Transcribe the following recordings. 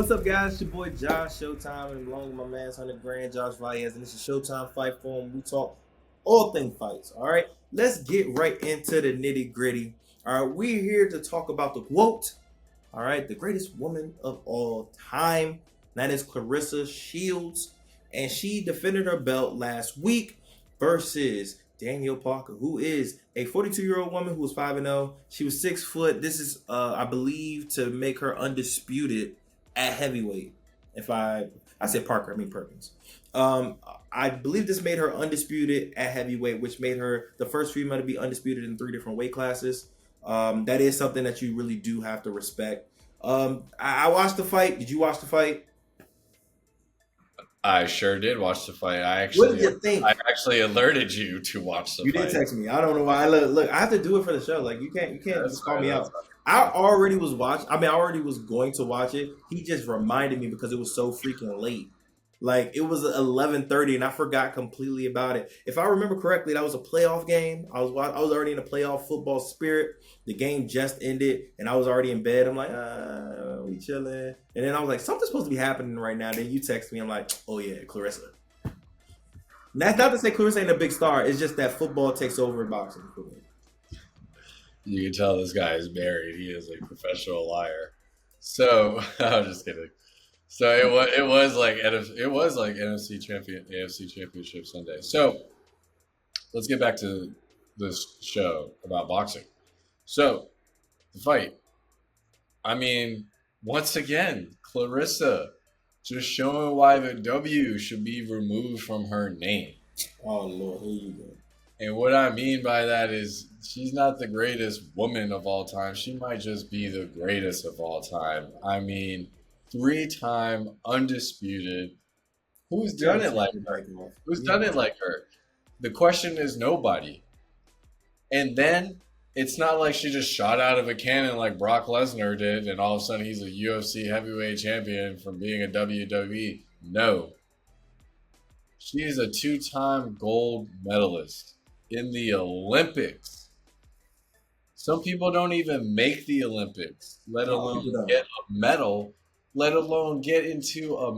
What's up, guys? It's your boy Josh Showtime, and along with my man, son of Grand Josh Valles, and this is Showtime Fight Forum. We talk all thing fights. All right, let's get right into the nitty gritty. All right, we're here to talk about the GWOAT. All right, the greatest woman of all time. That is Claressa Shields, and she defended her belt last week versus Danielle Parker, who is a 42-year-old woman who was 5-0. She was 6 foot. This is, I believe, to make her undisputed at heavyweight. If I said Parker, I mean Perkins. I believe this made her undisputed at heavyweight, which made her the first female to be undisputed in 3 different weight classes. That is something that you really do have to respect. I watched the fight. Did you watch the fight? I sure did watch the fight. What did you think? I actually alerted you to watch the You fight. did text me. I don't know why. Look, I have to do it for the show. Like you can't just call me out. I already was watching. I already was going to watch it. He just reminded me because it was so freaking late. Like it was 11:30, and I forgot completely about it. If I remember correctly, that was a playoff game. I was already in a playoff football spirit. The game just ended, and I was already in bed. I'm like, we chilling. And then I was like, something's supposed to be happening right now. Then you text me. I'm like, oh yeah, Claressa. And that's not to say Claressa ain't a big star. It's just that football takes over in boxing for me. You can tell this guy is married. He is a professional liar. So I'm just kidding. So it was like NFC AFC Championship Sunday. So let's get back to this show about boxing. So the fight. I mean, once again, Claressa just showing why the W should be removed from her name. Oh Lord, here you go. And what I mean by that is she's not the greatest woman of all time. She might just be the greatest of all time. I mean, 3-time undisputed. Who's done it like her? Who's done it like her? The question is nobody. And then it's not like she just shot out of a cannon like Brock Lesnar did, and all of a sudden he's a UFC heavyweight champion from being a WWE. No. She's a 2-time gold medalist in the Olympics. Some people don't even make the Olympics, let alone get a medal, let alone get into a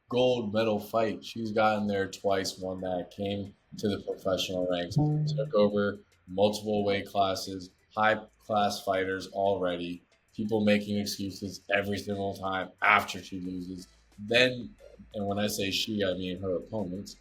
gold medal fight. She's gotten there twice, won that, came to the professional ranks, took over multiple weight classes, high-class fighters already, people making excuses every single time after she loses. Then, and when I say she, I mean her opponents,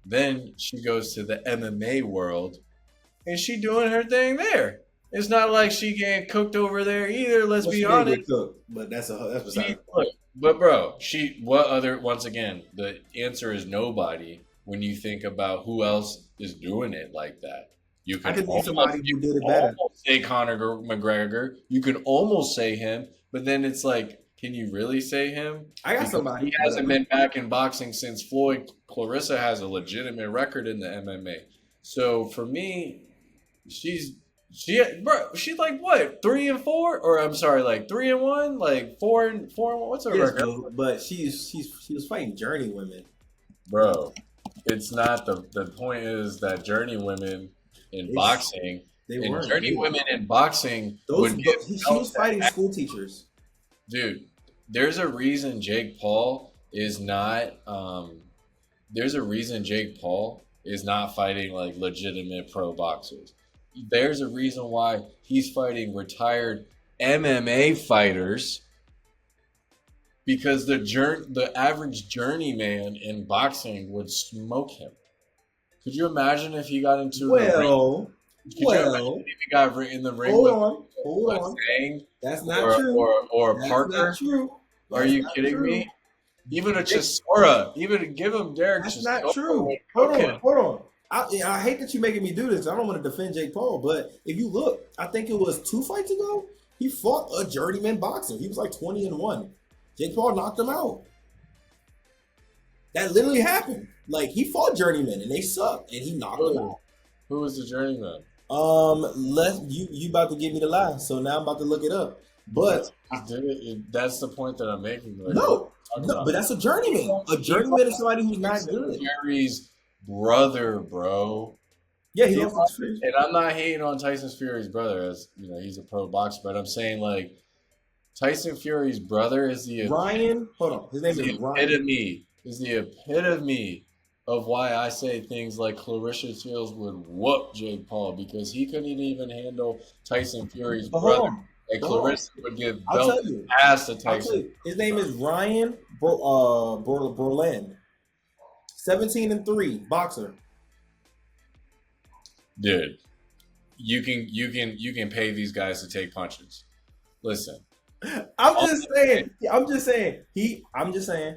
then she goes to the MMA world, and she doing her thing there. It's not like she getting cooked over there either. Let's be honest. But that's beside. But bro, once again, the answer is nobody when you think about who else is doing it like that. You can somebody who did it better. Say Conor McGregor. You can almost say him, but then it's like, can you really say him? I got somebody. He hasn't been back in boxing since Floyd. Claressa has a legitimate record in the MMA. So for me, she's like what, 3-4, or I'm sorry, like 3-1, like 4-1. What's her record? But she was fighting journey women, bro. It's not the point is that journey women in boxing, women in boxing, she was fighting school teachers. Dude, there's a reason Jake Paul is not. There's a reason Jake Paul is not fighting like legitimate pro boxers. There's a reason why he's fighting retired MMA fighters, because the average journeyman in boxing would smoke him. Could you imagine if he got into the ring? Could you imagine if he got in the ring hold on. Zhang? That's not true. Or Parker? Not true. Are you kidding me? Even a Chisora, even give him Derek. That's not true. Hold on. I hate that you're making me do this. I don't want to defend Jake Paul, but if you look, I think it was 2 fights ago, he fought a journeyman boxer. He was like 20-1. Jake Paul knocked him out. That literally happened. Like, he fought journeymen and they sucked, and he knocked them out. Who was the journeyman? You about to give me the lie, so now I'm about to look it up. But that's the point that I'm making. Like, no, but that's a journeyman. A journeyman is somebody who's not good. Fury's brother, bro. Yeah, he lost his. And I'm not hating on Tyson Fury's brother, as you know, he's a pro boxer. But I'm saying, like, Tyson Fury's brother Ryan, hold on. His name is Ryan. is the epitome of why I say things like Clarissa Shields would whoop Jake Paul because he couldn't even handle Tyson Fury's But hold brother. on. And But hold on. Clarissa would give I'll belt tell you. ass to I'll tell Tyson. you. His name is Ryan Berlin. 17-3, boxer. Dude, you can pay these guys to take punches. Listen, I'm all just saying. I'm just saying. I'm just saying.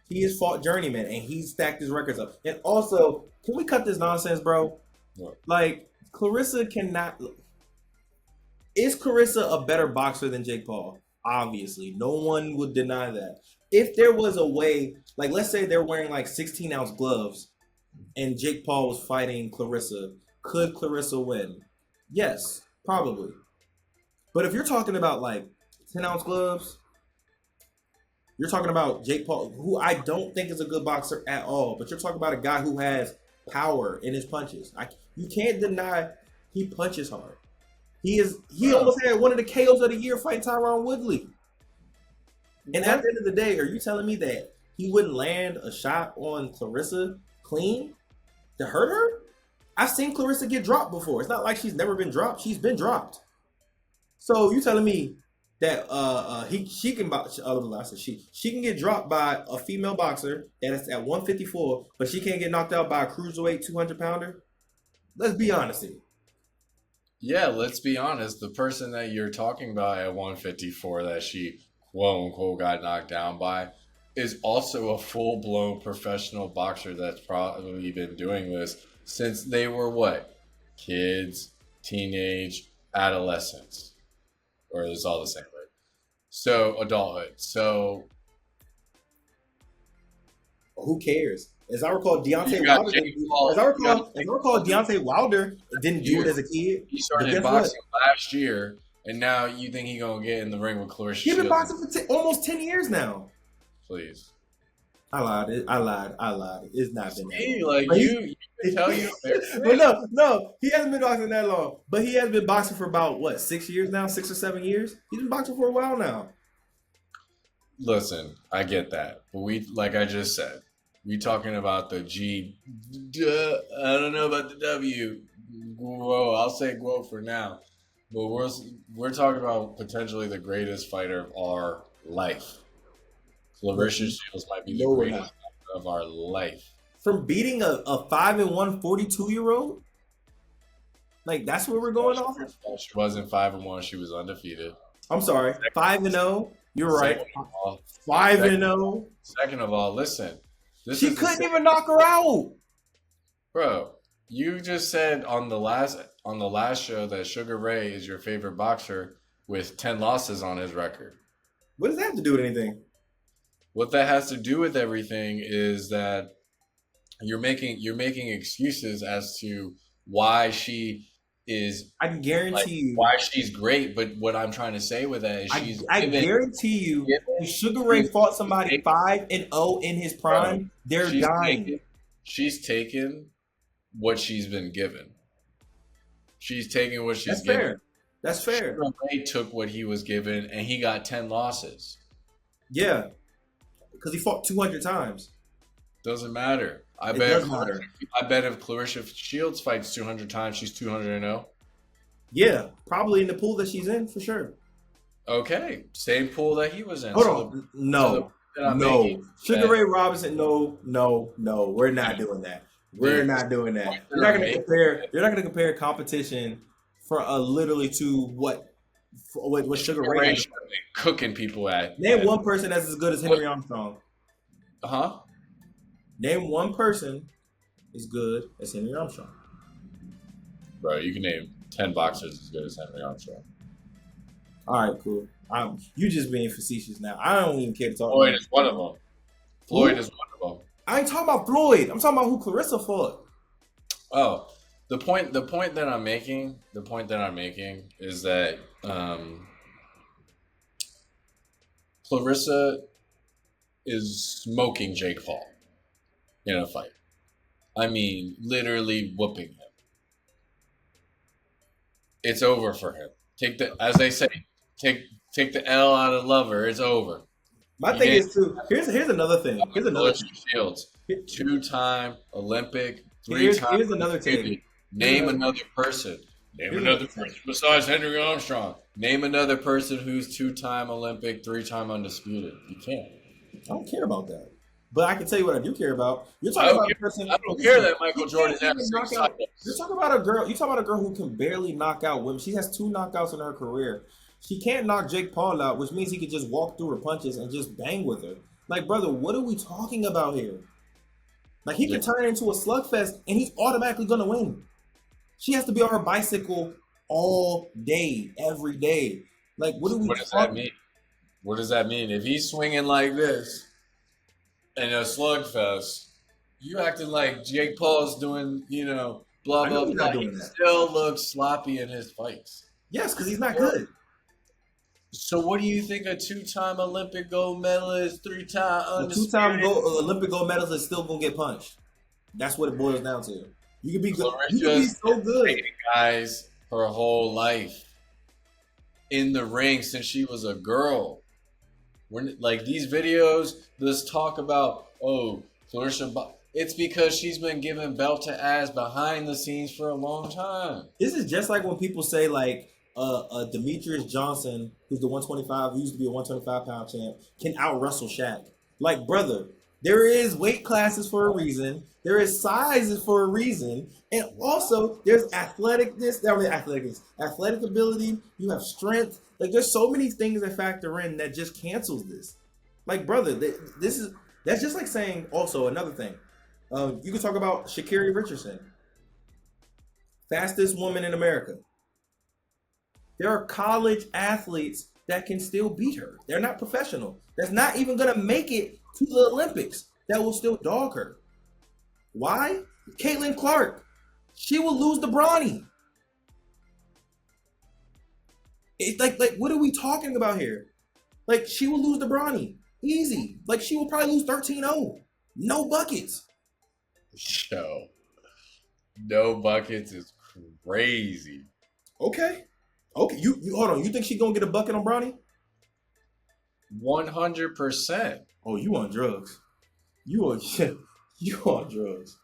He has fought journeyman and he stacked his records up. And also, can we cut this nonsense, bro? Like, Clarissa cannot. Is Clarissa a better boxer than Jake Paul? Obviously, no one would deny that. If there was a way, like, let's say they're wearing like 16-ounce gloves and Jake Paul was fighting Clarissa, could Clarissa win? Yes, probably. But if you're talking about like 10-ounce gloves, you're talking about Jake Paul, who I don't think is a good boxer at all. But you're talking about a guy who has power in his punches. You can't deny he punches hard. He almost had one of the KOs of the year fighting Tyron Woodley. And at the end of the day, are you telling me that he wouldn't land a shot on Clarissa clean to hurt her? I've seen Clarissa get dropped before. It's not like she's never been dropped. She's been dropped. So you telling me that she can box? I said she can get dropped by a female boxer that is at 154, but she can't get knocked out by a cruiserweight 200-pounder. Let's be honest here. Yeah, let's be honest. The person that you're talking about at 154 that she quote unquote got knocked down by is also a full blown professional boxer that's probably been doing this since they were what? Kids, teenage, adolescents. Or it's all the same, right? So adulthood. So Who cares? As I recall, you got Jake Paul. As I recall, Deontay Wilder didn't do it as a kid. He started boxing last year, and now you think he's gonna get in the ring with Clarissa He's been Shields? boxing for almost 10 years now. Please. I lied. It's not been that long. Like you can tell you. But no, he hasn't been boxing that long. But he has been boxing for about what, 6 years now, 6 or 7 years. He's been boxing for a while now. Listen, I get that, but like I just said, we talking about the G. I don't know about the W. Whoa, I'll say GWOAT for now. But we're talking about potentially the greatest fighter of our life. Clarissa Shields might be the greatest fighter of our life. From beating a 5-1 42-year-old? Like, that's what we're going off of? She wasn't 5-1. She was undefeated. I'm sorry. 5-0. You're right. 5-0. Second of all, listen. She couldn't even knock her out. Bro, you just said on the last show that Sugar Ray is your favorite boxer with 10 losses on his record. What does that have to do with anything? What that has to do with everything is that you're making excuses as to why she is. I can guarantee you why she's great. But what I'm trying to say with that is I guarantee you, if Sugar Ray fought somebody 5-0 in his prime, they're dying. She's taken what she's been given. She's taking what she's given. Fair. That's fair. Sugar Ray took what he was given, and he got 10 losses. Yeah, because he fought 200 times. Doesn't matter. I bet if Clarissa Shields fights 200 times, she's 200-0. Yeah, probably in the pool that she's in for sure. Okay, same pool that he was in. Hold on, no. Sugar Ray Robinson, no. We're not doing that. We're not doing that. You're not going to compare. You're not going to compare competition for literally to what Sugar Ray is cooking people at. Name one person that's as good as Henry Armstrong. Huh? Name one person as good as Henry Armstrong. Bro, you can name 10 boxers as good as Henry Armstrong. All right, cool. You just being facetious now. I don't even care to talk. Floyd is one of them. Floyd is one of them. I ain't talking about Floyd. I'm talking about who Clarissa fought. Oh, the point that I'm making is that Clarissa is smoking Jake Paul in a fight. I mean, literally whooping him. It's over for him. As they say, take take the L out of Lover. It's over. My You thing didn't is too. Here's another thing. Here's another Claressa thing. Shields, two-time Olympic, three-time Here's another undisputed. take. Here's Name another. another person. Name Here's another another take. person besides Henry Armstrong. Name another person who's two-time Olympic, three-time undisputed. You can't. I don't care about that. But I can tell you what I do care about. You're I talking don't about care. a person. I don't care Listen, that Michael he Jordan can't has even knock six out. You're titles. talking about a girl. You talking about a girl who can barely knock out women. She has two knockouts in her career. She can't knock Jake Paul out, which means he could just walk through her punches and just bang with her. Like, brother, what are we talking about here? Like, he Yeah. could turn it into a slugfest and he's automatically gonna win. She has to be on her bicycle all day, every day. Like, what are we What does that talking? mean? What does that mean? If he's swinging like this in a slugfest, you acting like Jake Paul's doing, blah I know blah he's blah. not He doing that. still looks sloppy in his fights. Yes, because he's not good. So what do you think a two-time Olympic gold medalist, three-time A two-time undisputed Olympic gold medalist is still gonna get punched. That's what it boils down to. You could be good. You could be Claressa's so been good. fighting guys her whole life in the ring since she was a girl? When like these videos, this talk about it's because she's been giving belt to ass behind the scenes for a long time. This is just like when people say like Demetrius Johnson, who's the 125, who used to be a 125-pound champ, can out wrestle Shaq. Like, brother, there is weight classes for a reason. There is sizes for a reason, and also there's athleticness. I mean, athletic ability. You have strength. Like, there's so many things that factor in that just cancels this. Like, brother, this is that's just like saying also another thing. You can talk about Sha'Carri Richardson, fastest woman in America. There are college athletes that can still beat her. They're not professional. That's not even going to make it to the Olympics. That will still dog her. Why? Caitlin Clark. She will lose to Bronny. It's like what are we talking about here? Like, she will lose to Bronny. Easy. Like, she will probably lose 13-0. No buckets. Yo, no buckets is crazy. Okay. Okay. You hold on. You think she's going to get a bucket on Bronny? 100%. Oh, you on drugs. You on you on drugs.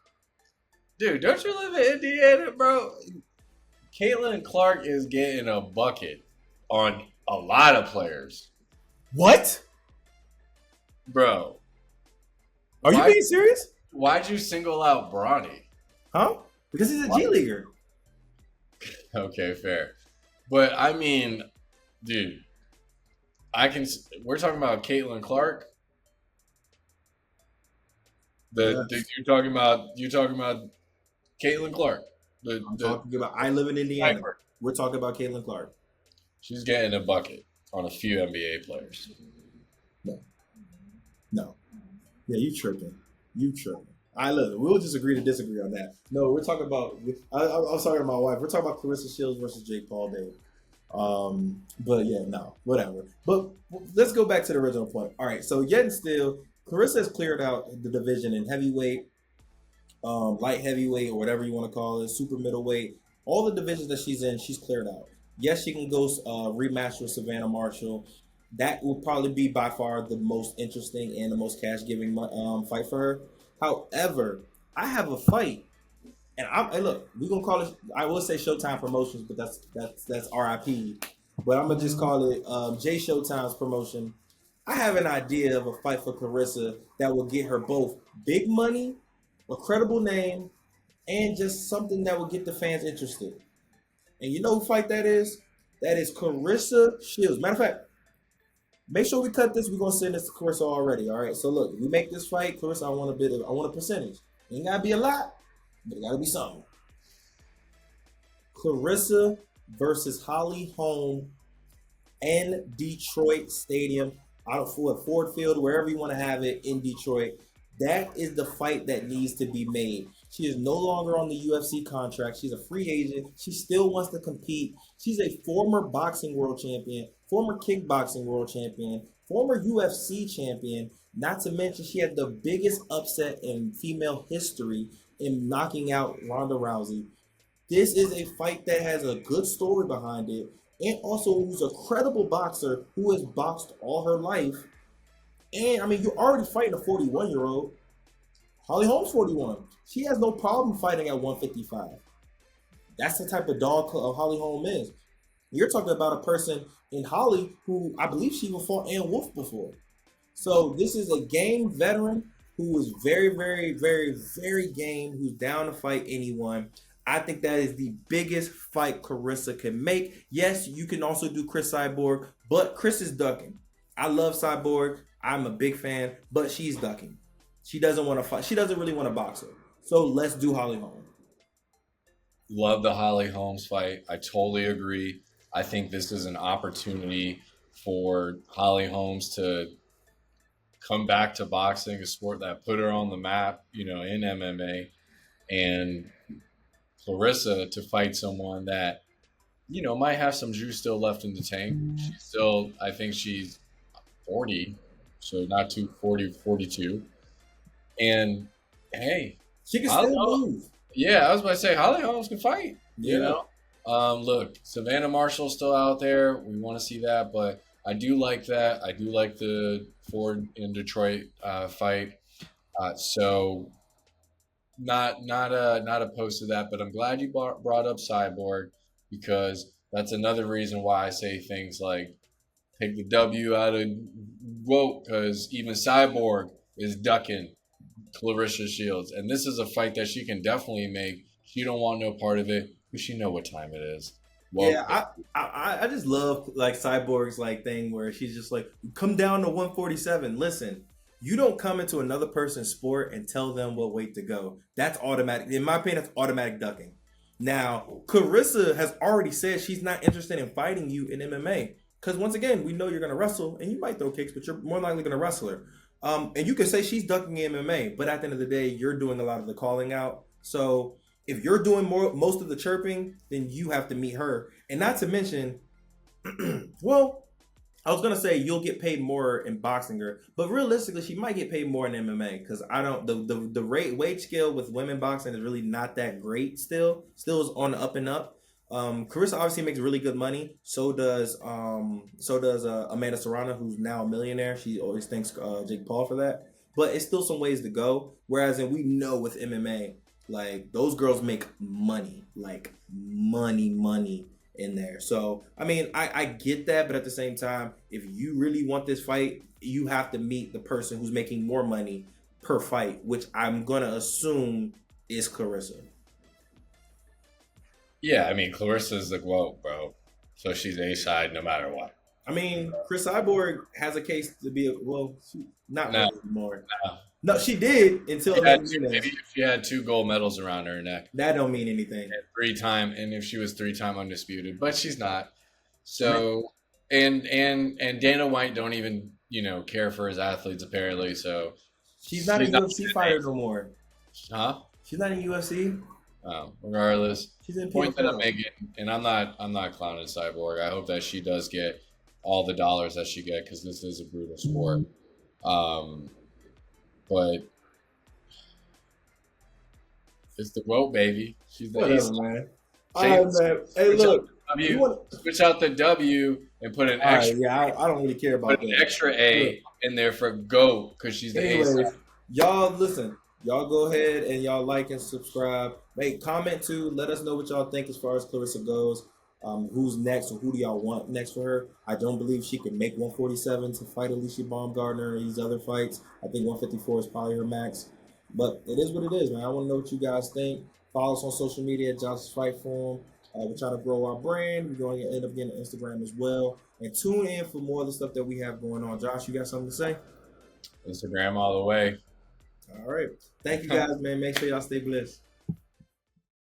Dude, don't you live in Indiana, bro? Caitlin Clark is getting a bucket on a lot of players. What? Bro, Are you why being serious? why'd you single out Bronny? Huh? Because he's a Why? G leaguer. Okay, fair. But I mean, dude, we're talking about Caitlin Clark. Yes. You're talking about Caitlin Clark. I'm The talking about. I live in Indiana. sniper. We're talking about Caitlin Clark. She's getting a bucket on a few NBA players. No, no. Yeah, you tripping. You tripping. I love it. We'll just agree to disagree on that. No, we're talking about. I'm sorry to my wife. We're talking about Claressa Shields versus Jake Paul, Dave. But yeah, no, whatever. But let's go back to the original point. All right, so yet and still, Claressa has cleared out the division in heavyweight, light heavyweight, or whatever you want to call it, super middleweight. All the divisions that she's in, she's cleared out. Yes, she can go rematch with Savannah Marshall. That will probably be by far the most interesting and the most cash giving fight for her. However, I have a fight, and hey, look, we're gonna call it. I will say Showtime Promotions, but that's RIP. But I'm gonna just call it J Showtime's promotion. I have an idea of a fight for Claressa that will get her both big money, a credible name, and just something that will get the fans interested. And you know who fight that is? That is Claressa Shields. Matter of fact, make sure we cut this. We're gonna send this to Claressa already. All right. So look, we make this fight, Claressa. I want a percentage. It ain't gotta be a lot, but it gotta be something. Claressa versus Holly Holm in Detroit Stadium, out of Ford Field, wherever you want to have it in Detroit. That is the fight that needs to be made. She is no longer on the UFC contract. She's a free agent. She still wants to compete. She's a former boxing world champion, former kickboxing world champion, former UFC champion. Not to mention, she had the biggest upset in female history in knocking out Ronda Rousey. This is a fight that has a good story behind it. and also who's a credible boxer who has boxed all her life. And I mean, you're already fighting a 41-year-old. Holly Holmes 41. She has no problem fighting at 155. That's the type of dog Holly Holm is. You're talking about a person in Holly who I believe she even fought Ann Wolf before. So this is a game veteran who is very, very, very, very game, who's down to fight anyone. I think that is the biggest fight Claressa can make. Yes, you can also do Chris Cyborg, but Chris is ducking. I love Cyborg. I'm a big fan, but she's ducking. She doesn't want to fight. She doesn't really want to box her. So let's do Holly Holm. Love the Holly Holmes fight. I totally agree. I think this is an opportunity for Holly Holmes to come back to boxing, a sport that put her on the map, in MMA, and Claressa to fight someone that, might have some juice still left in the tank. She's still, I think she's 40, so not too 40, 42. And hey, She can Holly, still move. yeah, I was about to say Holly Holmes can fight. Yeah. Look, Savannah Marshall's still out there. We want to see that, but I do like that. I do like the Ford in Detroit fight. So not opposed to that, but I'm glad you brought up Cyborg because that's another reason why I say things like take the W out of GWOAT because even Cyborg is ducking Claressa Shields, and this is a fight that she can definitely make. She don't want no part of it, but she know what time it is. Well, Yeah, I just love like Cyborg's like thing where she's just like, come down to 147. Listen, you don't come into another person's sport and tell them what weight to go. That's automatic. In my opinion, that's automatic ducking. Now, Claressa has already said she's not interested in fighting you in MMA. Because once again, we know you're gonna wrestle and you might throw kicks, but you're more likely gonna wrestle her. And you can say she's ducking in MMA, but at the end of the day, you're doing a lot of the calling out. So if you're doing most of the chirping, then you have to meet her. And not to mention, well, I was gonna say you'll get paid more in boxing her, but realistically, she might get paid more in MMA because I don't the rate wage scale with women boxing is really not that great. Still is on the up and up. Carissa obviously makes really good money. So does Amanda Serrano, who's now a millionaire. She always thanks Jake Paul for that. But it's still some ways to go. Whereas, and we know with MMA, like those girls make money, like money in there. So I mean, I get that, but at the same time, if you really want this fight, you have to meet the person who's making more money per fight, which I'm gonna assume is Clarissa. yeah, I mean Clarissa's the GWOAT, bro. So she's A side no matter what. I mean, Chris Cyborg has a case to be not No, really anymore. no. No, she did until Maybe if she had two gold medals around her neck, that don't mean anything. and and if she was 3-time undisputed, but she's not. I mean, So and Dana White don't even care for his athletes apparently. So she's not a she's not UFC fighter no more. huh? She's not in UFC. Regardless, She's in point that I'm PFL. making, and I'm not clowning Cyborg. I hope that she does get all the dollars that she get because this is a brutal sport. Um, but it's the GWOAT baby. She's the Whatever, ace. man. All Take, right, man. Hey, switch out look. the You W, want? switch out the W, and put an All right, extra yeah. I don't really care about put an that. extra Look. A in there for GOAT because she's the ace. Anyways, y'all listen. Y'all go ahead and y'all like and subscribe. Make comment too. Let us know what y'all think as far as Clarissa goes. Who's next or who do y'all want next for her? I don't believe she can make 147 to fight Alicia Baumgardner and these other fights. I think 154 is probably her max. But it is what it is, man. I want to know what you guys think. Follow us on social media at Josh's Fight Forum. We're trying to grow our brand. We're going to end up getting an Instagram as well. And tune in for more of the stuff that we have going on. Josh, you got something to say? Instagram all the way. All right. Thank you guys, man. Make sure y'all stay blessed.